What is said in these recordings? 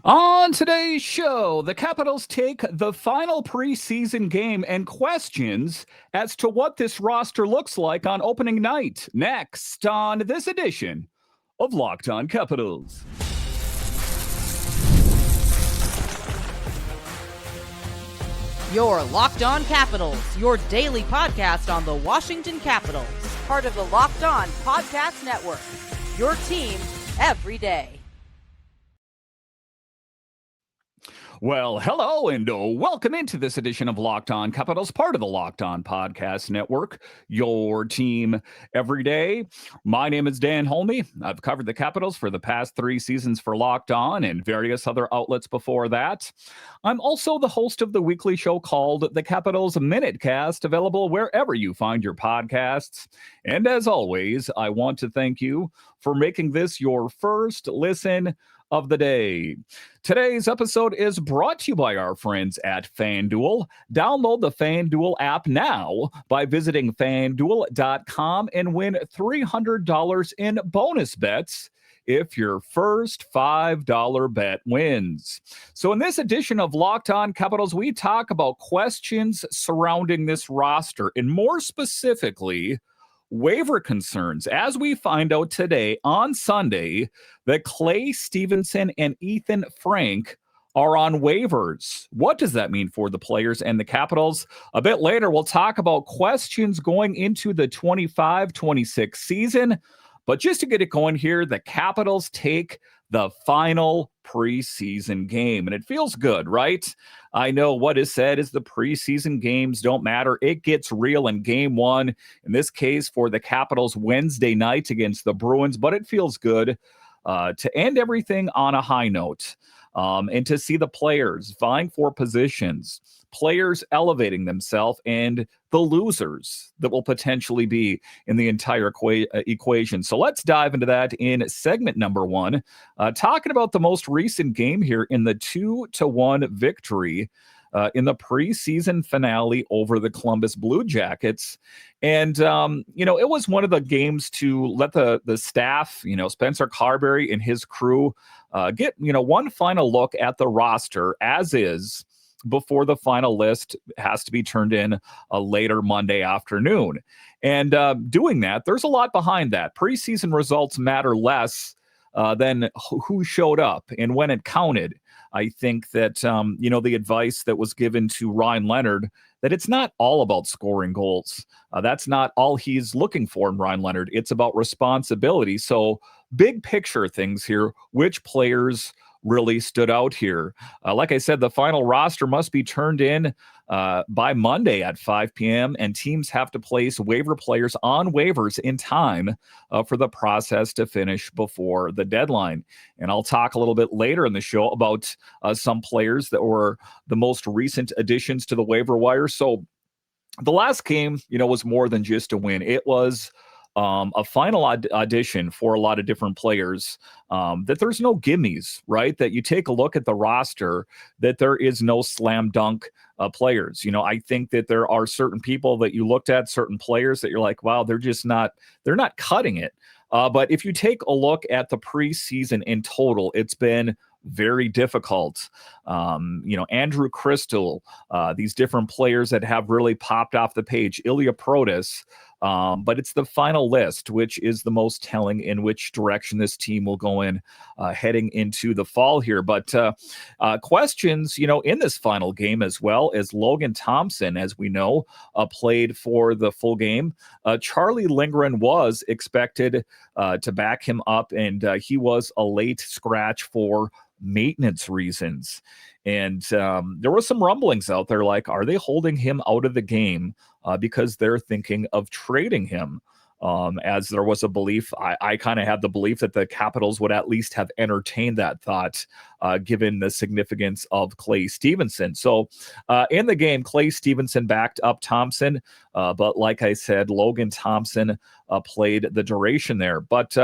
On today's show, the Capitals take the final preseason game and questions as to what this roster looks like on opening night. Next on this edition of Locked On Capitals. Your Locked On Capitals, your daily podcast on the Washington Capitals. Part of the Locked On Podcast Network. Your team every day. Well, hello and welcome into this edition of Locked On Capitals, part of the Locked On Podcast Network, your team every day. My name is Dan Holme. I've covered the Capitals for the past 3 seasons for Locked On and various other outlets before that. I'm also the host of the weekly show called The Capitals Minutecast, available wherever you find your podcasts. And as always, I want to thank you for making this your first listen of the day. Today's episode is brought to you by our friends at FanDuel. Download the FanDuel app now by visiting FanDuel.com and win $300 in bonus bets if your first $5 bet wins. So in this edition of Locked On Capitals, we talk about questions surrounding this roster, and more specifically, waiver concerns, as we find out today on Sunday that Clay Stevenson and Ethan Frank are on waivers. What does that mean for the players and the Capitals? A bit later, we'll talk about questions going into the 25-26 season. But just to get it going here, the Capitals take the final preseason game. And it feels good, right? I know what is said is the preseason games don't matter. It gets real in game one, in this case for the Capitals Wednesday night against the Bruins. But it feels good to end everything on a high note and to see the players vying for positions, players elevating themselves, and the losers that will potentially be in the entire equation. So let's dive into that in segment number 1, talking about the most recent game here in the 2-1 victory in the preseason finale over the Columbus Blue Jackets. And, it was one of the games to let the staff, Spencer Carberry and his crew get, one final look at the roster as is before the final list has to be turned in later Monday afternoon. And doing that, there's a lot behind that. Preseason results matter less than who showed up and when it counted. I think that, the advice that was given to Ryan Leonard, that it's not all about scoring goals. That's not all he's looking for in Ryan Leonard. It's about responsibility. So big picture things here, which players really stood out here. Like I said, the final roster must be turned in by Monday at 5 p.m. and teams have to place waiver players on waivers in time for the process to finish before the deadline. And I'll talk a little bit later in the show about some players that were the most recent additions to the waiver wire. So the last game, was more than just a win. It was a final audition for a lot of different players, that there's no gimmies, right? That you take a look at the roster, that there is no slam dunk players. I think that there are certain people that you looked at, certain players that you're like, wow, they're not cutting it. But if you take a look at the preseason in total, it's been very difficult. Andrew Crystal, these different players that have really popped off the page, Ilya Protas, but it's the final list, which is the most telling in which direction this team will go in heading into the fall here. But questions, in this final game as well as Logan Thompson, as we know, played for the full game. Charlie Lindgren was expected to back him up, and he was a late scratch for maintenance reasons. And there were some rumblings out there like, are they holding him out of the game because they're thinking of trading him? As there was a belief, I kind of had the belief that the Capitals would at least have entertained that thought, given the significance of Clay Stevenson. So in the game, Clay Stevenson backed up Thompson, but like I said, Logan Thompson played the duration there. But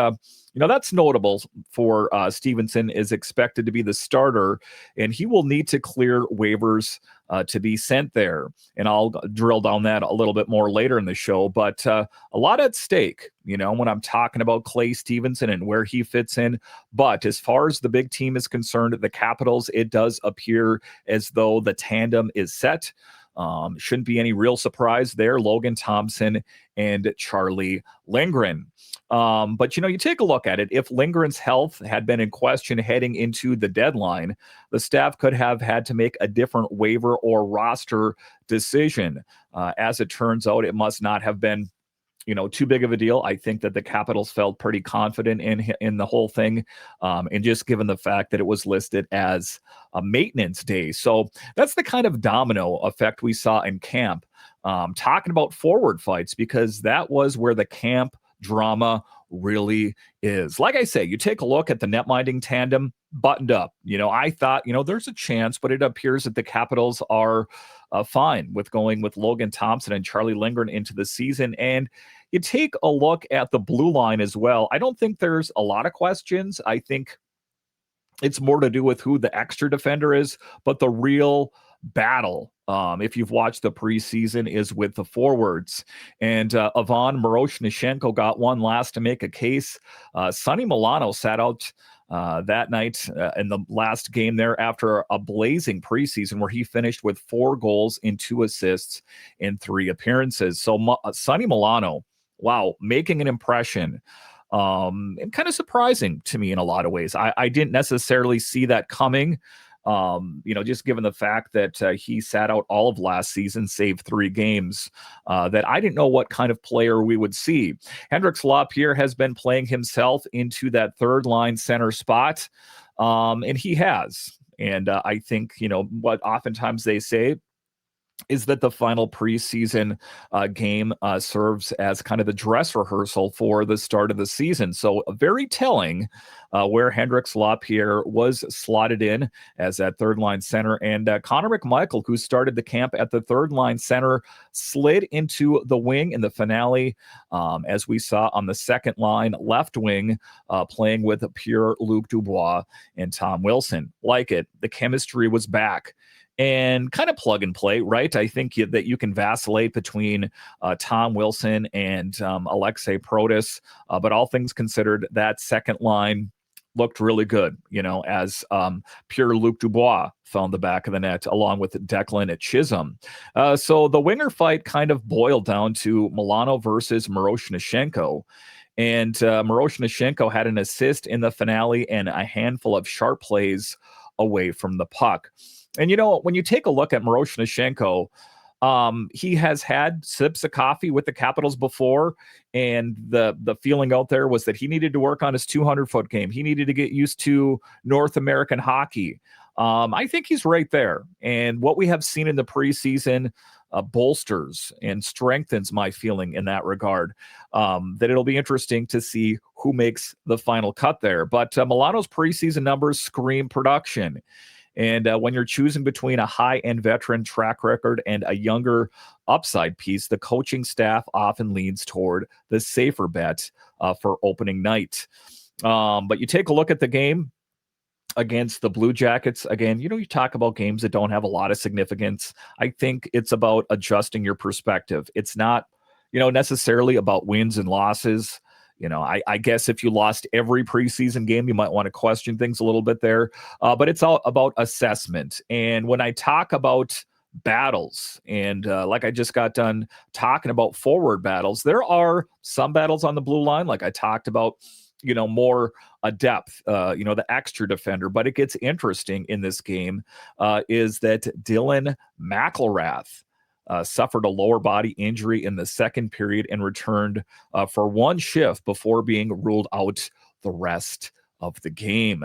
that's notable for Stevenson is expected to be the starter, and he will need to clear waivers to be sent there. And I'll drill down that a little bit more later in the show. But a lot at stake, when I'm talking about Clay Stevenson and where he fits in. But as far as the big team is concerned, the Capitals, it does appear as though the tandem is set. Shouldn't be any real surprise there. Logan Thompson and Charlie Lindgren. But, you take a look at it. If Lindgren's health had been in question heading into the deadline, the staff could have had to make a different waiver or roster decision. As it turns out, it must not have been too big of a deal. I think that the Capitals felt pretty confident in the whole thing, and just given the fact that it was listed as a maintenance day. So that's the kind of domino effect we saw in camp. Talking about forward fights, because that was where the camp drama really is. Like I say, you take a look at the netminding tandem buttoned up. I thought, there's a chance, but it appears that the Capitals are fine with going with Logan Thompson and Charlie Lindgren into the season. And you take a look at the blue line as well. I don't think there's a lot of questions. I think it's more to do with who the extra defender is, but the real battle, if you've watched the preseason, is with the forwards. And Ivan Miroshnichenko got one last to make a case. Sonny Milano sat out that night in the last game there after a blazing preseason where he finished with 4 goals and 2 assists in 3 appearances. So Sonny Milano, wow, making an impression. And kind of surprising to me in a lot of ways. I didn't necessarily see that coming. Just given the fact that he sat out all of last season, save 3 games, that I didn't know what kind of player we would see. Hendrix Lapierre has been playing himself into that third line center spot, and he has. And I think, what oftentimes they say is that the final preseason game serves as kind of the dress rehearsal for the start of the season. So very telling where Hendrix Lapierre was slotted in as that third line center. And Connor McMichael, who started the camp at the third line center, slid into the wing in the finale, as we saw on the second line left wing, playing with Pierre-Luc Dubois and Tom Wilson. Like it, the chemistry was back. And kind of plug and play, right? I think that you can vacillate between Tom Wilson and Alexei Protas, but all things considered, that second line looked really good, as Pierre-Luc Dubois found the back of the net along with Declan at Chisholm. So the winger fight kind of boiled down to Milano versus Miroshnichenko. And Miroshnichenko had an assist in the finale and a handful of sharp plays away from the puck. And, when you take a look at Miroshnichenko, he has had sips of coffee with the Capitals before, and the feeling out there was that he needed to work on his 200-foot game. He needed to get used to North American hockey. I think he's right there. And what we have seen in the preseason bolsters and strengthens my feeling in that regard, that it'll be interesting to see who makes the final cut there. But Milano's preseason numbers scream production. And when you're choosing between a high-end veteran track record and a younger upside piece, the coaching staff often leans toward the safer bet for opening night. But you take a look at the game against the Blue Jackets. Again, you talk about games that don't have a lot of significance. I think it's about adjusting your perspective. It's not, necessarily about wins and losses. I guess if you lost every preseason game, you might want to question things a little bit there. But it's all about assessment. And when I talk about battles, and like I just got done talking about forward battles, there are some battles on the blue line, like I talked about, more a depth, the extra defender. But it gets interesting in this game is that Dylan McElrath suffered a lower body injury in the second period and returned for one shift before being ruled out the rest of the game.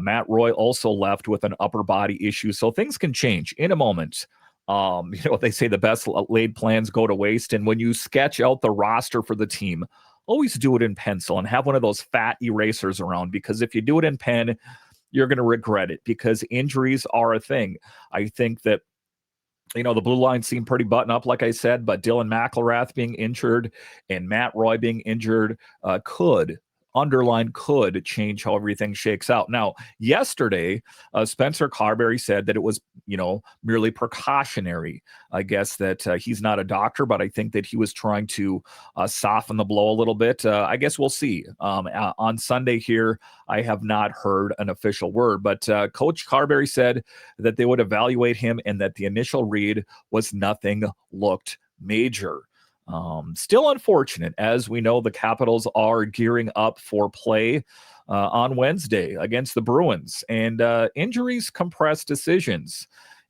Matt Roy also left with an upper body issue, so things can change in a moment. They say the best laid plans go to waste, and when you sketch out the roster for the team, always do it in pencil and have one of those fat erasers around, because if you do it in pen, you're going to regret it, because injuries are a thing. I think that the blue line seemed pretty button up, like I said, but Dylan McElrath being injured and Matt Roy being injured could underline could change how everything shakes out. Now, yesterday, Spencer Carberry said that it was, merely precautionary. I guess that he's not a doctor, but I think that he was trying to soften the blow a little bit. I guess we'll see. On Sunday here, I have not heard an official word, but Coach Carberry said that they would evaluate him and that the initial read was nothing looked major. Still unfortunate, as we know the Capitals are gearing up for play on Wednesday against the Bruins, and injuries compress decisions.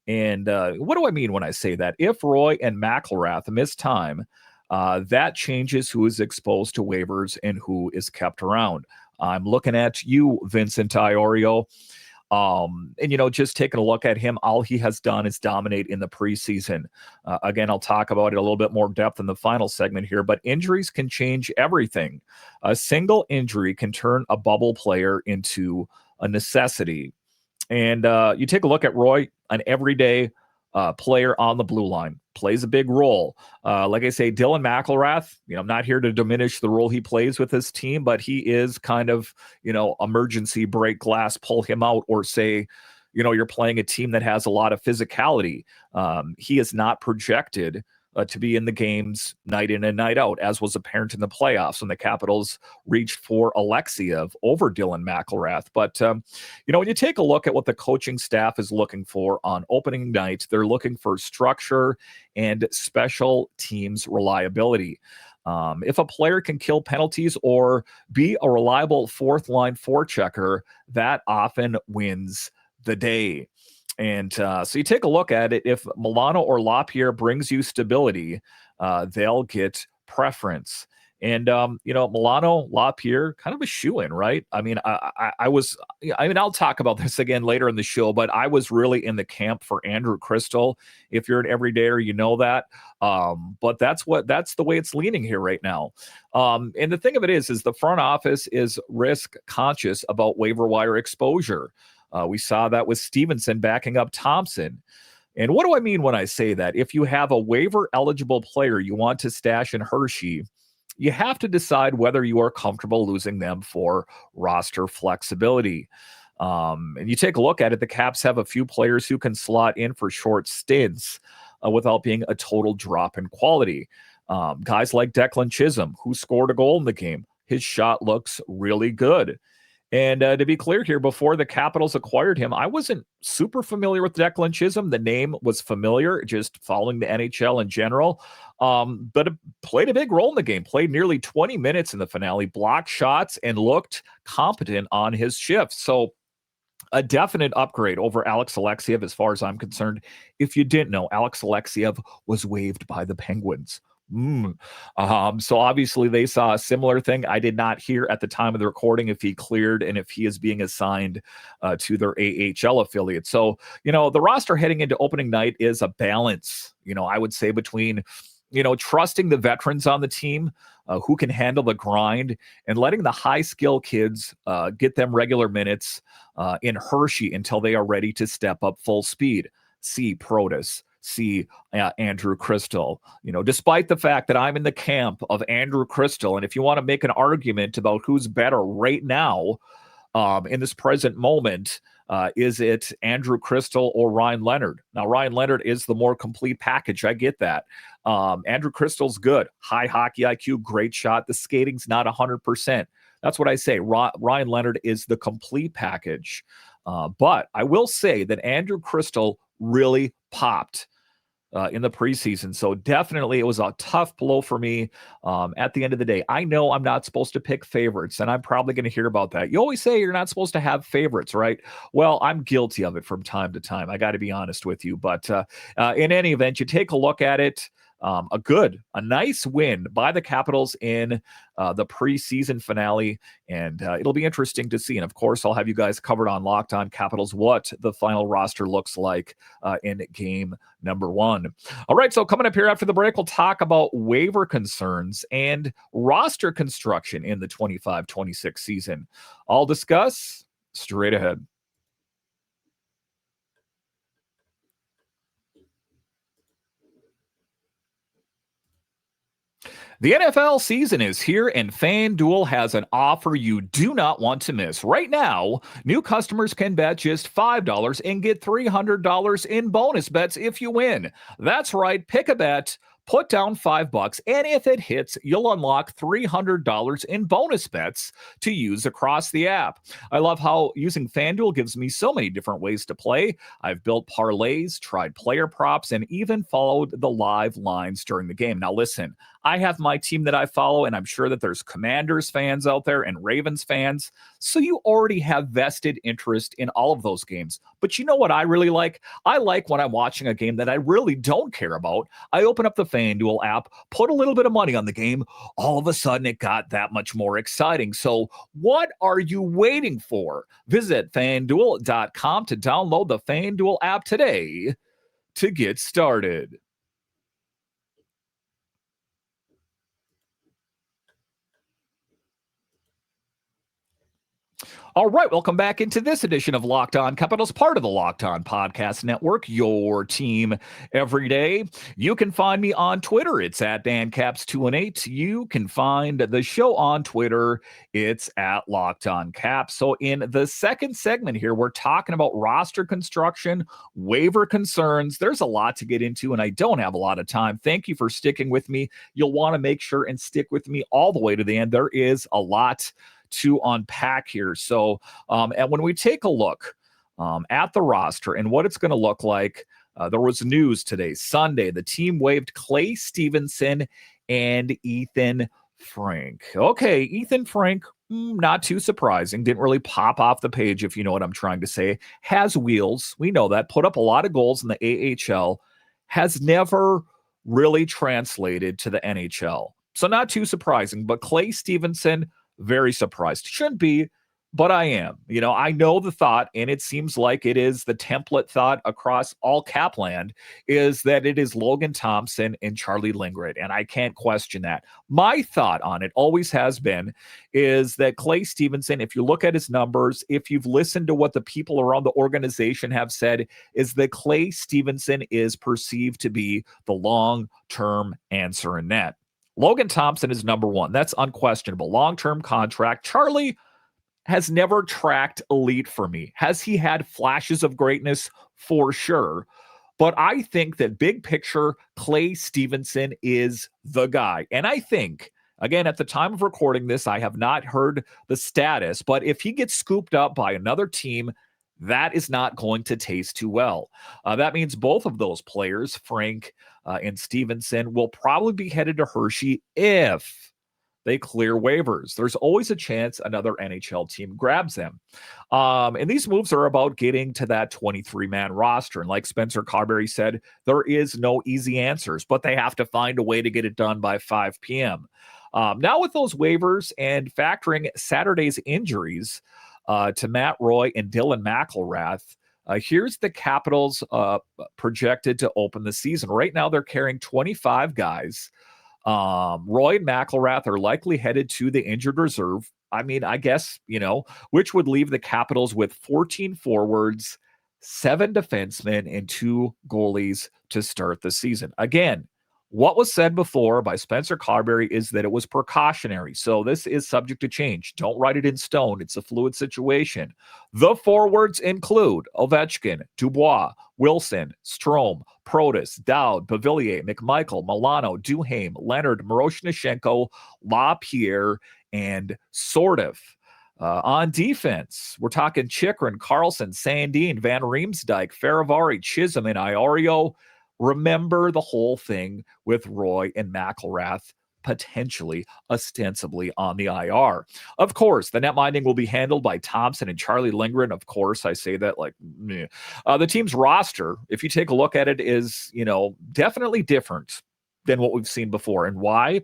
And what do I mean when I say that? If Roy and McElrath miss time, that changes who is exposed to waivers and who is kept around. I'm looking at you, Vincent Iorio. And just taking a look at him, all he has done is dominate in the preseason. Again, I'll talk about it a little bit more depth in the final segment here, but injuries can change everything. A single injury can turn a bubble player into a necessity. And you take a look at Roy, an everyday player on the blue line, plays a big role. Like I say, Dylan McElrath, I'm not here to diminish the role he plays with his team, but he is kind of, emergency break glass, pull him out, or say, you're playing a team that has a lot of physicality. He is not projected to be in the games night in and night out, as was apparent in the playoffs when the Capitals reached for Alexiev over Dylan McElrath. But, when you take a look at what the coaching staff is looking for on opening night, they're looking for structure and special teams reliability. If a player can kill penalties or be a reliable fourth line forechecker, that often wins the day. And so you take a look at it. If Milano or Lapierre brings you stability, they'll get preference. And, Milano, Lapierre, kind of a shoe-in, right? I mean, I'll talk about this again later in the show, but I was really in the camp for Andrew Crystal. If you're an everydayer, you know that. But that's the way it's leaning here right now. And the thing of it is the front office is risk conscious about waiver wire exposure. We saw that with Stevenson backing up Thompson. And what do I mean when I say that? If you have a waiver-eligible player you want to stash in Hershey, you have to decide whether you are comfortable losing them for roster flexibility. And you take a look at it, the Caps have a few players who can slot in for short stints without being a total drop in quality. Guys like Declan Chisholm, who scored a goal in the game. His shot looks really good. And to be clear here, before the Capitals acquired him, I wasn't super familiar with Declan Chisholm. The name was familiar, just following the NHL in general. But it played a big role in the game, played nearly 20 minutes in the finale, blocked shots, and looked competent on his shifts. So a definite upgrade over Alex Alexiev as far as I'm concerned. If you didn't know, Alex Alexiev was waived by the Penguins. So obviously they saw a similar thing. I did not hear at the time of the recording if he cleared and if he is being assigned to their AHL affiliate. So, the roster heading into opening night is a balance, I would say between, trusting the veterans on the team who can handle the grind and letting the high skill kids get them regular minutes in Hershey until they are ready to step up full speed. See Protas. See Andrew Crystal, despite the fact that I'm in the camp of Andrew Crystal. And if you want to make an argument about who's better right now in this present moment, is it Andrew Crystal or Ryan Leonard? Now, Ryan Leonard is the more complete package. I get that. Andrew Crystal's good. High hockey IQ, great shot. The skating's not 100%. That's what I say. Ryan Leonard is the complete package. But I will say that Andrew Crystal really popped in the preseason. So definitely it was a tough blow for me at the end of the day. I know I'm not supposed to pick favorites, and I'm probably going to hear about that. You always say you're not supposed to have favorites, right? Well, I'm guilty of it from time to time. I got to be honest with you. But in any event, you take a look at it. A nice win by the Capitals in the preseason finale, and it'll be interesting to see. And of course, I'll have you guys covered on Locked On Capitals what the final roster looks like in game number 1. All right, so coming up here after the break, we'll talk about waiver concerns and roster construction in the 25-26 season. I'll discuss straight ahead. The NFL season is here, and FanDuel has an offer you do not want to miss. Right now, new customers can bet just $5 and get $300 in bonus bets if you win. That's right, pick a bet, put down $5, and if it hits, you'll unlock $300 in bonus bets to use across the app. I love how using FanDuel gives me so many different ways to play. I've built parlays, tried player props, and even followed the live lines during the game. Now, listen, I have my team that I follow, and I'm sure that there's Commanders fans out there and Ravens fans. So you already have vested interest in all of those games. But you know what I really like? I like when I'm watching a game that I really don't care about. I open up the FanDuel app, put a little bit of money on the game. All of a sudden, it got that much more exciting. So what are you waiting for? Visit FanDuel.com to download the FanDuel app today to get started. All right, welcome back into this edition of Locked On Capitals, part of the Locked On Podcast Network, your team every day. You can find me on Twitter. It's at DanCaps218. You can find the show on Twitter. It's at Locked On Caps. So in the second segment here, we're talking about roster construction, waiver concerns. There's a lot to get into, and I don't have a lot of time. Thank you for sticking with me. You'll want to make sure and stick with me all the way to the end. There is a lot to unpack here. So, and when we take a look at the roster and what it's going to look like, there was news today, Sunday. The team waived Clay Stevenson and Ethan Frank. Okay, Ethan Frank, not too surprising. Didn't really pop off the page, if you know what I'm trying to say. Has wheels. We know that. Put up a lot of goals in the AHL. Has never really translated to the NHL. So not too surprising. But Clay Stevenson, very surprised. Shouldn't be, but I am. You know, I know the thought, and it seems like it is the template thought across all Capland, is that it is Logan Thompson and Charlie Lindgren, and I can't question that. My thought on it always has been is that Clay Stevenson, if you look at his numbers, if you've listened to what the people around the organization have said, is that Clay Stevenson is perceived to be the long-term answer in net. Logan Thompson is number one. That's unquestionable. Long-term contract. Charlie has never tracked elite for me. Has he had flashes of greatness? For sure. But I think that big picture, Clay Stevenson is the guy. And I think, again, at the time of recording this, I have not heard the status, but if he gets scooped up by another team, that is not going to taste too well. That means both of those players, Frank and Stevenson, will probably be headed to Hershey if they clear waivers. There's always a chance another NHL team grabs them. And these moves are about getting to that 23-man roster. And like Spencer Carberry said, there is no easy answers, but they have to find a way to get it done by 5 p.m. Now with those waivers and factoring Saturday's injuries to Matt Roy and Dylan McIlrath, here's the Capitals projected to open the season. Right now, they're carrying 25 guys. Roy and McIlrath are likely headed to the injured reserve. I mean, I guess, you know, which would leave the Capitals with 14 forwards, 7 defensemen, and 2 goalies to start the season. Again, what was said before by Spencer Carberry is that it was precautionary. So this is subject to change. Don't write it in stone. It's a fluid situation. The forwards include Ovechkin, Dubois, Wilson, Strome, Protas, Dowd, Bavillier, McMichael, Milano, Duhaime, Leonard, Miroshnichenko, Lapierre, and Sortif. On defense, we're talking Chikrin, Carlson, Sandin, Van Riemsdyk, Faravari, Chisholm, and Iorio. Remember the whole thing with Roy and McIlrath potentially, ostensibly on the IR. Of course, the net minding will be handled by Thompson and Charlie Lindgren. Of course, I say that like, meh. The team's roster, if you take a look at it, is, you know, definitely different than what we've seen before. And why?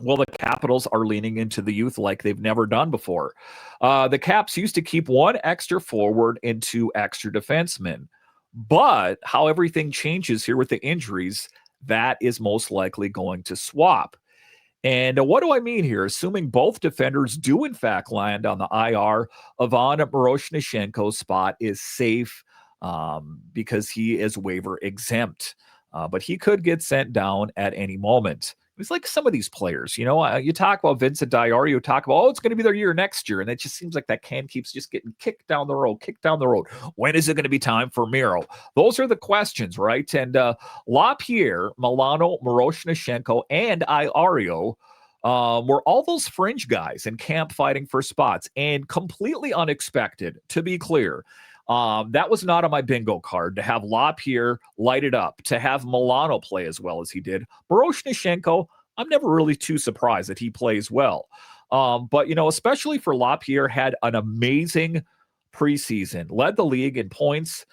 Well, the Capitals are leaning into the youth like they've never done before. The Caps used to keep 1 extra forward and 2 extra defensemen. But how everything changes here with the injuries, that is most likely going to swap. And what do I mean here? Assuming both defenders do in fact land on the IR, Ivan Miroshnichenko's spot is safe because he is waiver exempt. But he could get sent down at any moment. It's like some of these players, you talk about Vincent Diario, you talk about, it's going to be their year next year. And it just seems like that can keeps just getting kicked down the road. When is it going to be time for Miro? Those are the questions, right? And Lapierre, Milano, Miroshnichenko, and Iario were all those fringe guys in camp fighting for spots, and completely unexpected, to be clear. That was not on my bingo card to have Lapierre light it up, to have Milano play as well as he did. Miroshnichenko, I'm never really too surprised that he plays well. But, especially for Lapierre, had an amazing preseason, led the league in points,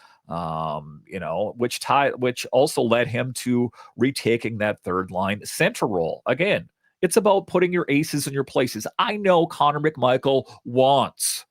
which also led him to retaking that third line center role. Again, it's about putting your aces in your places. I know Connor McMichael wants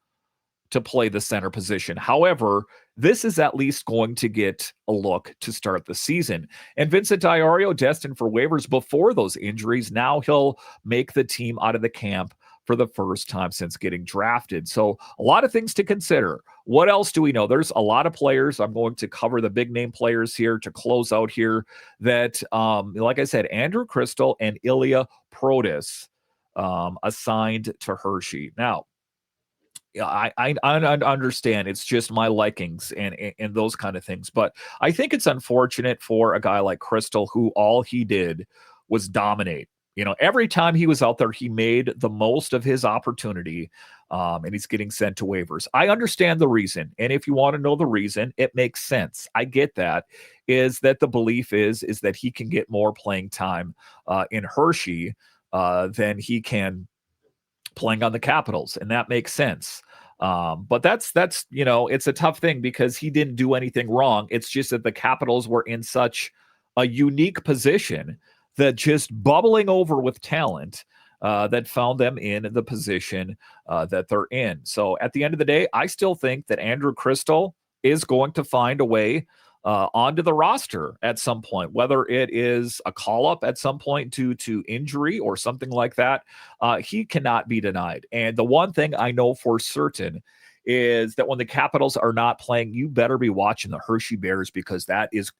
to play the center position. However, this is at least going to get a look to start the season. And Vincent Diario, destined for waivers before those injuries, now he'll make the team out of the camp for the first time since getting drafted. So a lot of things to consider. What else do we know? There's a lot of players. I'm going to cover the big name players here to close out here that, like I said, Andrew Crystal and Ilya Protas assigned to Hershey. Now, I understand it's just my likings and those kind of things, but I think it's unfortunate for a guy like Crystal, who all he did was dominate. Every time he was out there, he made the most of his opportunity, and he's getting sent to waivers. I understand the reason, and if you want to know the reason, it makes sense. I get that. Is that the belief is that he can get more playing time in Hershey than he can playing on the Capitals, and that makes sense. But that's it's a tough thing because he didn't do anything wrong. It's just that the Capitals were in such a unique position that just bubbling over with talent that found them in the position that they're in. So at the end of the day, I still think that Andrew Crystal is going to find a way onto the roster at some point, whether it is a call-up at some point due to injury or something like that. He cannot be denied. And the one thing I know for certain is that when the Capitals are not playing, you better be watching the Hershey Bears, because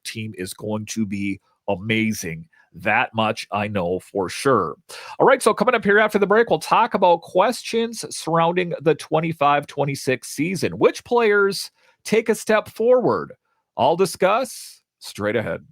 team is going to be amazing. That much I know for sure. All right, so coming up here after the break, we'll talk about questions surrounding the 25-26 season. Which players take a step forward? I'll discuss straight ahead.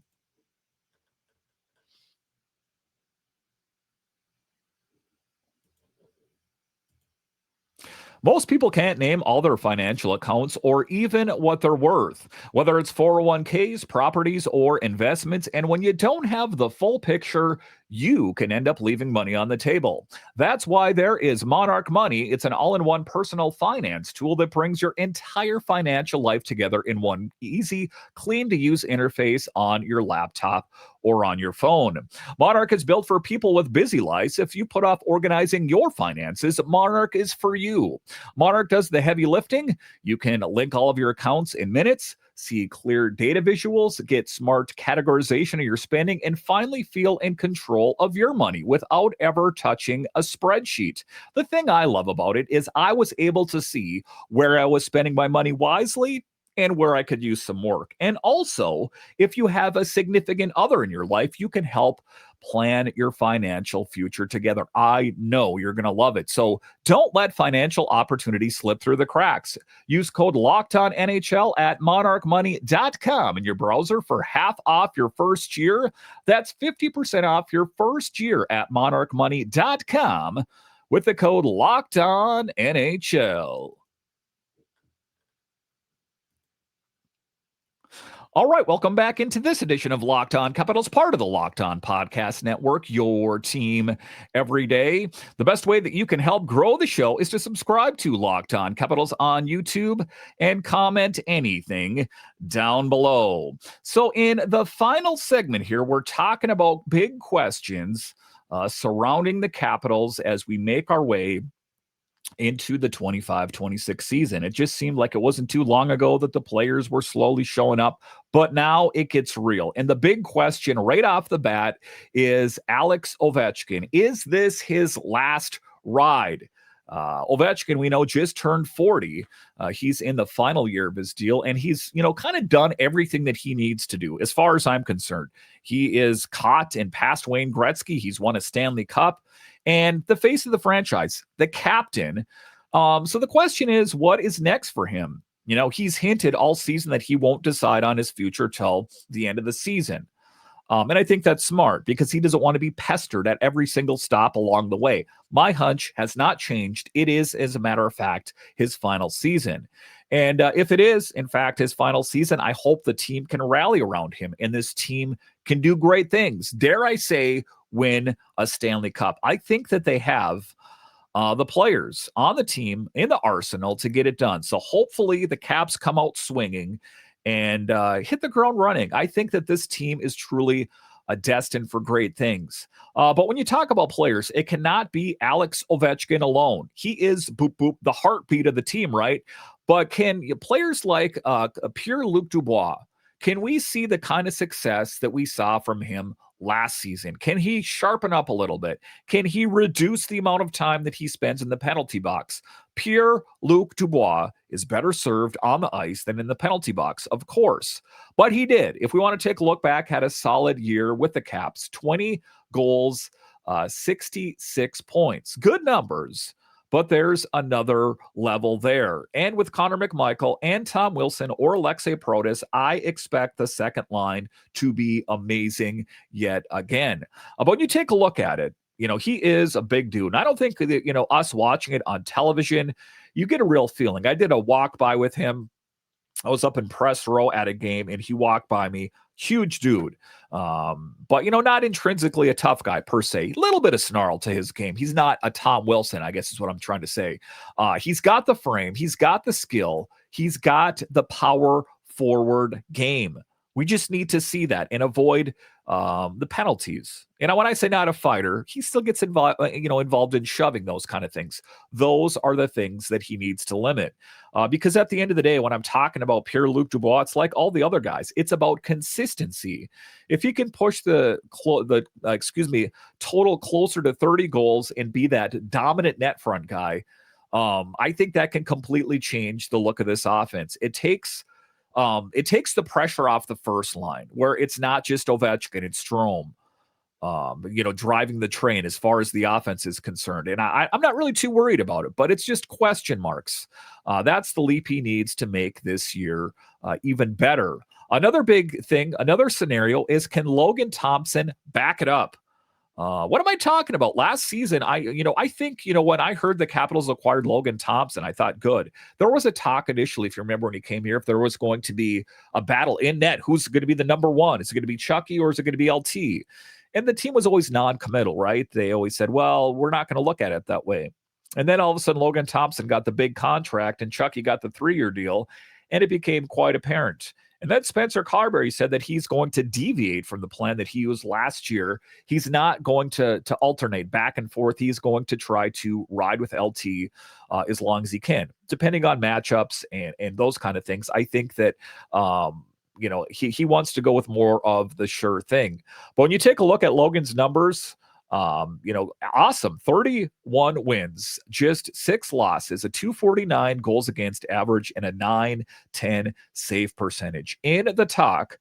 Most people can't name all their financial accounts or even what they're worth, whether it's 401ks, properties, or investments. And when you don't have the full picture, you can end up leaving money on the table. That's why there is Monarch Money. It's an all-in-one personal finance tool that brings your entire financial life together in one easy, clean-to-use interface on your laptop or on your phone. Monarch is built for people with busy lives. If you put off organizing your finances, Monarch is for you. Monarch does the heavy lifting. You can link all of your accounts in minutes, see clear data visuals, get smart categorization of your spending, and finally feel in control of your money without ever touching a spreadsheet. The thing I love about it is I was able to see where I was spending my money wisely and where I could use some work. And also, if you have a significant other in your life, you can help plan your financial future together. I know you're going to love it. So don't let financial opportunities slip through the cracks. Use code LOCKEDONNHL at monarchmoney.com in your browser for half off your first year. That's 50% off your first year at monarchmoney.com with the code LOCKEDONNHL. All right, welcome back into this edition of Locked On Capitals, part of the Locked On Podcast Network, your team every day. The best way that you can help grow the show is to subscribe to Locked On Capitals on YouTube and comment anything down below. So in the final segment here, we're talking about big questions surrounding the Capitals as we make our way into the 25-26 season. It just seemed like it wasn't too long ago that the players were slowly showing up, but now it gets real. And the big question right off the bat is Alex Ovechkin. Is this his last ride? Ovechkin, we know, just turned 40. He's in the final year of his deal, and he's, kind of done everything that he needs to do, as far as I'm concerned. He is caught and past Wayne Gretzky. He's won a Stanley Cup, and the face of the franchise, the captain. So the question is, what is next for him? He's hinted all season that he won't decide on his future till the end of the season. And I think that's smart because he doesn't want to be pestered at every single stop along the way. My hunch has not changed. It is, as a matter of fact, his final season. And if it is, in fact, his final season, I hope the team can rally around him and this team can do great things. Dare I say, win a Stanley Cup. I think that they have the players on the team in the arsenal to get it done. So hopefully the Caps come out swinging and hit the ground running. I think that this team is truly destined for great things. But when you talk about players, it cannot be Alex Ovechkin alone. He is the heartbeat of the team, right? But can players like Pierre-Luc Dubois, can we see the kind of success that we saw from him last season? Can he sharpen up a little bit? Can he reduce the amount of time that he spends in the penalty box? Pierre-Luc Dubois is better served on the ice than in the penalty box, of course. But he did. If we want to take a look back, had a solid year with the Caps, 20 goals, 66 points. Good numbers, but there's another level there. And with Connor McMichael and Tom Wilson or Alexei Protas, I expect the second line to be amazing yet again. But when you take a look at it, he is a big dude. And I don't think that, us watching it on television, you get a real feeling. I did a walk by with him. I was up in press row at a game and he walked by me. Huge dude. But, not intrinsically a tough guy per se. A little bit of snarl to his game. He's not a Tom Wilson, I guess is what I'm trying to say. He's got the frame. He's got the skill. He's got the power forward game. We just need to see that and avoid the penalties. When I say not a fighter, he still gets involved in shoving, those kind of things. Those are the things that he needs to limit. Because at the end of the day, when I'm talking about Pierre-Luc Dubois, it's like all the other guys. It's about consistency. If he can push the total closer to 30 goals and be that dominant net front guy, I think that can completely change the look of this offense. It takes the pressure off the first line where it's not just Ovechkin, it's Strome, driving the train as far as the offense is concerned. And I'm not really too worried about it, but it's just question marks. That's the leap he needs to make this year even better. Another big thing, another scenario is, can Logan Thompson back it up? What am I talking about? Last season, I think, when I heard the Capitals acquired Logan Thompson, I thought, good. There was a talk initially, if you remember when he came here, if there was going to be a battle in net, who's going to be the number one? Is it going to be Chucky or is it going to be LT? And the team was always non-committal, right? They always said, well, we're not going to look at it that way. And then all of a sudden, Logan Thompson got the big contract and Chucky got the 3-year deal, and it became quite apparent. And then Spencer Carberry said that he's going to deviate from the plan that he used last year. He's not going to alternate back and forth. He's going to try to ride with LT as long as he can, depending on matchups and those kind of things. I think that he wants to go with more of the sure thing. But when you take a look at Logan's numbers, awesome. 31 wins, just 6 losses, a 249 goals against average, and a 910 save percentage in the talk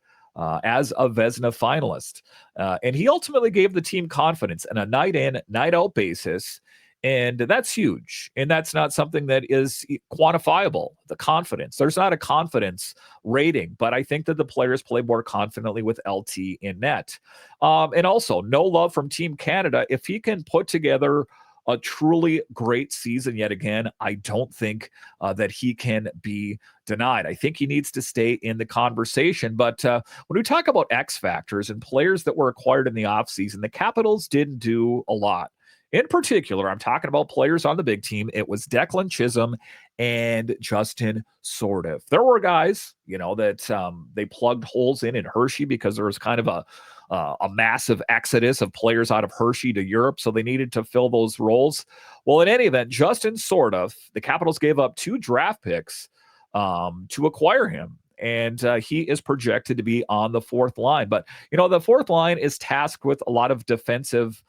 as a Vezina finalist. And he ultimately gave the team confidence on a night in, night out basis. And that's huge. And that's not something that is quantifiable, the confidence. There's not a confidence rating, but I think that the players play more confidently with LT in net. And also, no love from Team Canada. If he can put together a truly great season yet again, I don't think that he can be denied. I think he needs to stay in the conversation. But when we talk about X factors and players that were acquired in the offseason, the Capitals didn't do a lot. In particular, I'm talking about players on the big team. It was Declan Chisholm and Justin Sordiff. There were guys, that they plugged holes in Hershey because there was kind of a massive exodus of players out of Hershey to Europe, so they needed to fill those roles. Well, in any event, Justin Sordiff, the Capitals gave up 2 draft picks to acquire him. And he is projected to be on the 4th line. But, the 4th line is tasked with a lot of defensive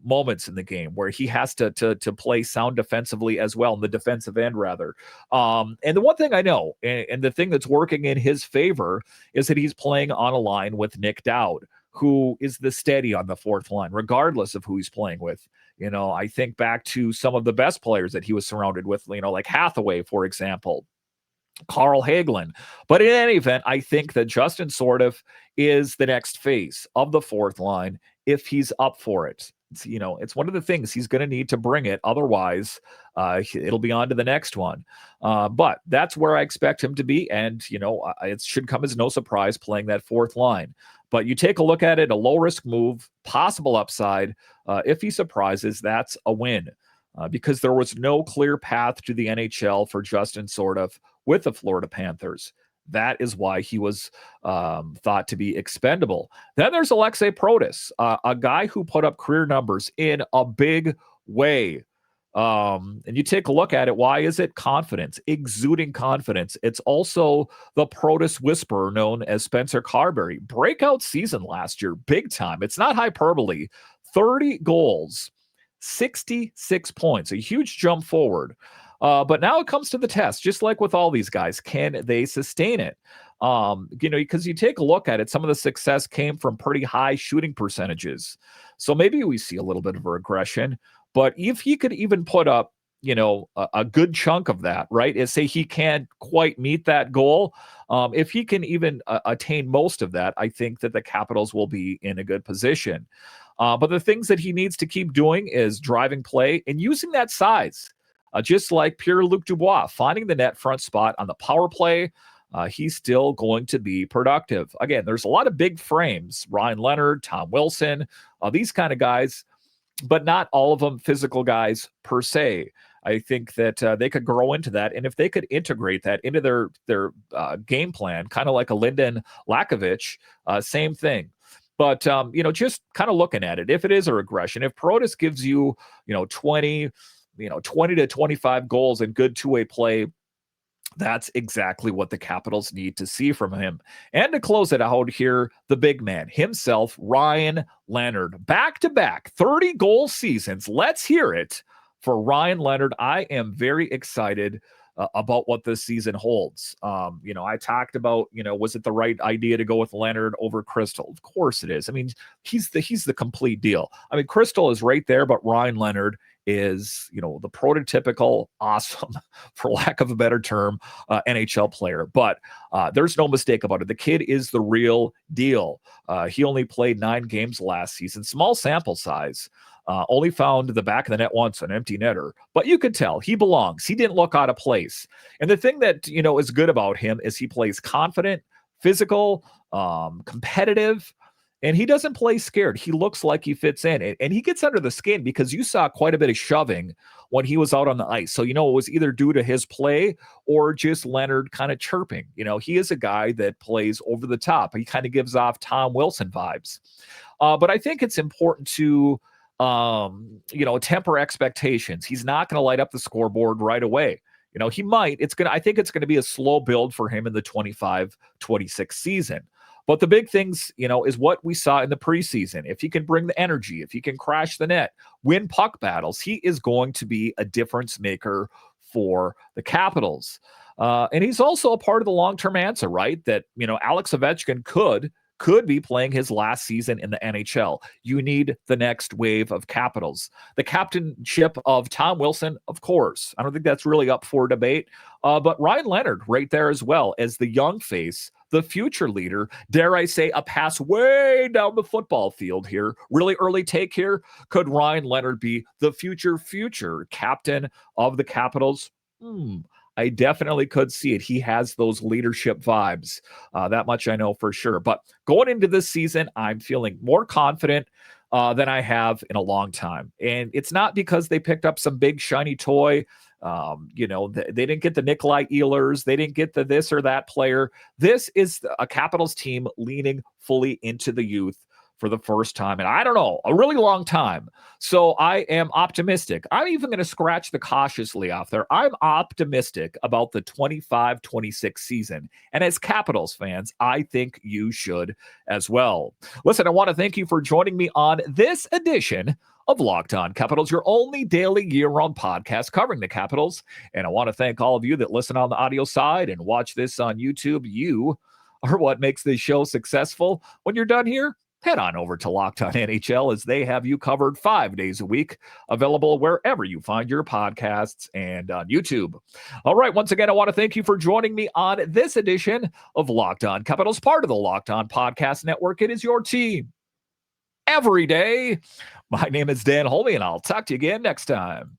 moments in the game where he has to play sound defensively as well, in the defensive end rather. And the one thing I know, and the thing that's working in his favor, is that he's playing on a line with Nick Dowd, who is the steady on the fourth line, regardless of who he's playing with. I think back to some of the best players that he was surrounded with, like Hathaway, for example, Carl Hagelin. But in any event, I think that Justin Sordiff is the next face of the fourth line if he's up for it. It's one of the things he's going to need to bring it. Otherwise, it'll be on to the next one. But that's where I expect him to be. And, it should come as no surprise playing that fourth line. But you take a look at it, a low-risk move, possible upside. If he surprises, that's a win. Because there was no clear path to the NHL for Justin Sordiff with the Florida Panthers. That is why he was thought to be expendable. Then there's Alexei Protas, a guy who put up career numbers in a big way. And you take a look at it. Why is it? Confidence, exuding confidence. It's also the Protas whisperer known as Spencer Carberry. Breakout season last year, big time. It's not hyperbole. 30 goals, 66 points, a huge jump forward. But now it comes to the test, just like with all these guys. Can they sustain it? Because you take a look at it, some of the success came from pretty high shooting percentages. So maybe we see a little bit of a regression. But if he could even put up, a good chunk of that, right? Is say he can't quite meet that goal. If he can even attain most of that, I think that the Capitals will be in a good position. But the things that he needs to keep doing is driving play and using that size. Just like Pierre-Luc Dubois, finding the net front spot on the power play, he's still going to be productive. Again, there's a lot of big frames, Ryan Leonard, Tom Wilson, these kind of guys, but not all of them physical guys per se. I think that they could grow into that. And if they could integrate that into their game plan, kind of like a Lyndon Lakovic, same thing. But, just kind of looking at it, if it is a regression, if Protas gives you, 20 to 25 goals and good two-way play, that's exactly what the Capitals need to see from him. And to close it out here, the big man himself, Ryan Leonard, back-to-back 30-goal seasons. Let's hear it for Ryan Leonard. I am very excited about what this season holds. I talked about, was it the right idea to go with Leonard over Crystal? Of course it is. I mean, he's the complete deal. I mean, Crystal is right there, but Ryan Leonard is, the prototypical awesome, for lack of a better term, NHL player. But there's no mistake about it. The kid is the real deal. He only played 9 games last season, small sample size. Only found the back of the net once, an empty netter. But you could tell he belongs. He didn't look out of place. And the thing that, is good about him is he plays confident, physical, competitive, and he doesn't play scared. He looks like he fits in. And he gets under the skin because you saw quite a bit of shoving when he was out on the ice. So, it was either due to his play or just Leonard kind of chirping. He is a guy that plays over the top. He kind of gives off Tom Wilson vibes. But I think it's important to temper expectations. He's not going to light up the scoreboard right away. He might. I think it's going to be a slow build for him in the 25-26 season. But the big things, is what we saw in the preseason. If he can bring the energy, if he can crash the net, win puck battles, he is going to be a difference maker for the Capitals. And he's also a part of the long-term answer, right? That, Alex Ovechkin could be playing his last season in the NHL. You need the next wave of Capitals. The captainship of Tom Wilson, of course. I don't think that's really up for debate. But Ryan Leonard right there as well as the young face, the future leader. Dare I say a pass way down the football field here. Really early take here. Could Ryan Leonard be the future captain of the Capitals? I definitely could see it. He has those leadership vibes. That much I know for sure. But going into this season, I'm feeling more confident than I have in a long time. And it's not because they picked up some big shiny toy. They didn't get the Nikolai Ehlers. They didn't get the this or that player. This is a Capitals team leaning fully into the youth for the first time in, I don't know, a really long time. So I am optimistic. I'm even going to scratch the cautiously off there. I'm optimistic about the 25-26 season. And as Capitals fans, I think you should as well. Listen, I want to thank you for joining me on this edition of Locked On Capitals, your only daily year-round podcast covering the Capitals. And I want to thank all of you that listen on the audio side and watch this on YouTube. You are what makes this show successful. When you're done here, head on over to Locked On NHL as they have you covered 5 days a week, available wherever you find your podcasts and on YouTube. All right, once again, I want to thank you for joining me on this edition of Locked On Capitals, part of the Locked On Podcast Network. It is your team every day. My name is Dan Holme, and I'll talk to you again next time.